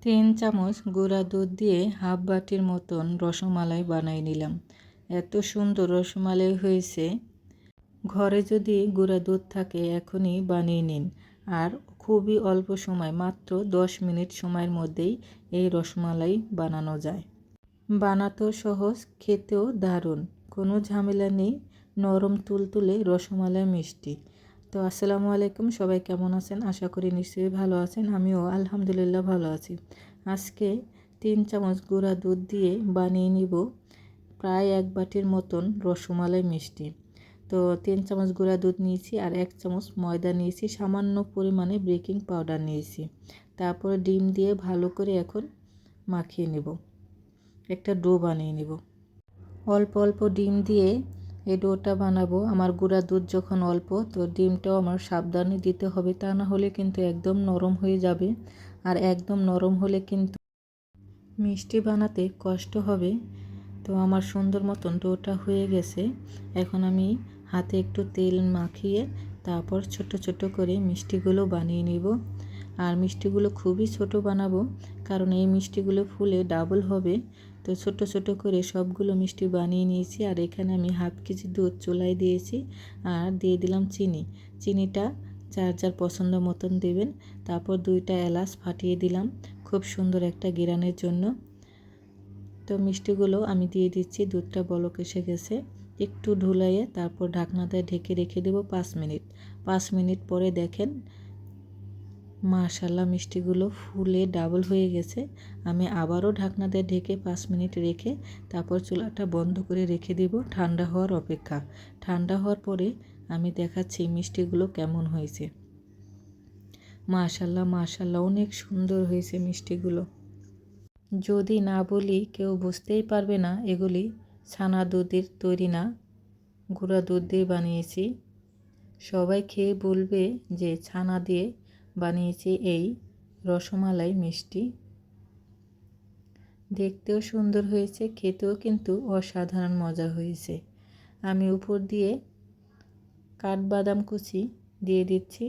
3 চামচ গুঁড়া দুধ দিয়ে হাফ বাটির মতন রসমালাই বানিয়ে নিলাম। এত সুন্দর রসমালাই হয়েছে। ঘরে যদি গুঁড়া দুধ থাকে এখনই বানিয়ে নিন। আর খুবই অল্প সময়, মাত্র 10 মিনিট সময়ের মধ্যেই এই রসমালাই বানানো যায়। বানাতেও সহজ, খেতেও দারুণ, কোনো ঝামেলা নেই। নরম তুলতুলে রসমালাই মিষ্টি। তো আসসালামু আলাইকুম, সবাই কেমন আছেন? আশা করি নিশ্চয়ই ভালো আছেন। আমিও আলহামদুলিল্লাহ ভালো আছি। আজকে 3 চামচ গুঁড়া দুধ দিয়ে বানিয়ে নিব প্রায় 1 বাটির মতন রসমালাই মিষ্টি। তো 3 চামচ গুঁড়া দুধ নিয়েছি আর 1 চামচ ময়দা নিয়েছি, সামান্য পরিমাণে বেকিং পাউডার নিয়েছি। তারপরে ডিম দিয়ে ভালো করে এখন মাখিয়ে নেব, একটা ডো বানিয়ে নেব। অল্প অল্প ডিম দিয়ে এই ডোটা বানাবো। আমার গুঁড়া দুধ যখন অল্প, তো ডিমটাও আমার সাবধানে দিতে হবে, তা না হলে কিন্তু একদম নরম হয়ে যাবে। আর একদম নরম হলে কিন্তু মিষ্টি বানাতে কষ্ট হবে। তো আমার সুন্দর মতন ডোটা হয়ে গেছে। এখন আমি হাতে একটু তেল মাখিয়ে তারপর ছোট ছোট করে মিষ্টিগুলো বানিয়ে নিব। আর মিষ্টিগুলো খুবই ছোট বানাবো, কারণ এই মিষ্টিগুলো ফুলে ডাবল হবে। তো ছোট ছোট করে সবগুলো মিষ্টি বানিয়ে নিয়েছি। আর এখানে আমি হাফ কেজি দুধ চুলায় দিয়েছি আর দিয়ে দিলাম চিনি। চিনিটা যার যার পছন্দ মতন দেবেন। তারপর 2টা এলাচ ফাটিয়ে দিলাম খুব সুন্দর একটা ঘ্রাণের জন্য। তো মিষ্টিগুলো আমি দিয়ে দিচ্ছি। দুধটা বলক এসে গেছে, একটু ঢুলাইয়ে তারপর ঢাকনাতে ঢেকে রেখে দেব 5 মিনিট। 5 মিনিট পরে দেখেন মাশাআল্লাহ মিষ্টিগুলো ফুলে ডাবল হয়ে গেছে। আমি আবারও ঢাকনাতে ঢেকে 5 মিনিট রেখে তারপর চুলাটা বন্ধ করে রেখে দেব ঠান্ডা হওয়ার অপেক্ষা। ঠান্ডা হওয়ার পরে আমি দেখাচ্ছি মিষ্টিগুলো কেমন হয়েছে। মাশাআল্লাহ মাশাআল্লাহ অনেক সুন্দর হয়েছে মিষ্টিগুলো। যদি না বলি কেউ বুঝতেই পারবে না এগুলি ছানা দুধের তৈরি না, গুঁড়া দুধ দিয়ে বানিয়েছি। সবাই খেয়ে বলবে যে ছানা দিয়ে বানিয়েছি এই রসমালাই মিষ্টি। দেখতেও সুন্দর হয়েছে, খেতেও কিন্তু অসাধারণ মজা হয়েছে। আমি উপর দিয়ে কাঠবাদাম কুচি দিয়ে দিচ্ছি।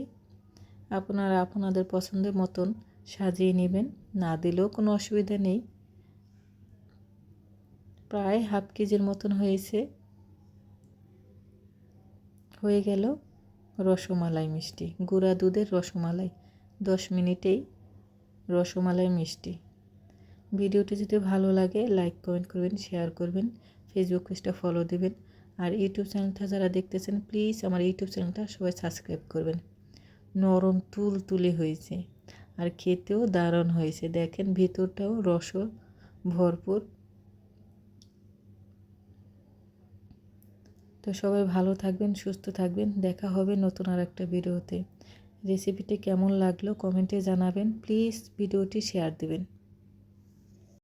আপনারা আপনাদের পছন্দের মতন সাজিয়ে নেবেন, না দিলেও কোনো অসুবিধা নেই। প্রায় হাফ কেজির মতন হয়ে গেল রসমালাই মিষ্টি, গুঁড়া দুধের রসমালাই। 10 মিনিটেই রসমালাই মিষ্টি। ভিডিওটি যদি ভালো লাগে লাইক কমেন্ট করবেন, শেয়ার করবেন, ফেসবুক পেজটা ফলো দেবেন। আর ইউটিউব চ্যানেলটা যারা দেখতেছেন প্লিজ আমার ইউটিউব চ্যানেলটা সবাই সাবস্ক্রাইব করবেন। নরম তুলতুলে হয়েছে আর খেতেও দারুণ হয়েছে। দেখেন ভিতরটাও রস ভরপুর। তো সবাই ভালো থাকবেন, সুস্থ থাকবেন। দেখা হবে নতুন আর একটা ভিডিওতে। রেসিপিটি কেমন লাগলো কমেন্টে জানাবেন। প্লিজ ভিডিওটি শেয়ার দিবেন।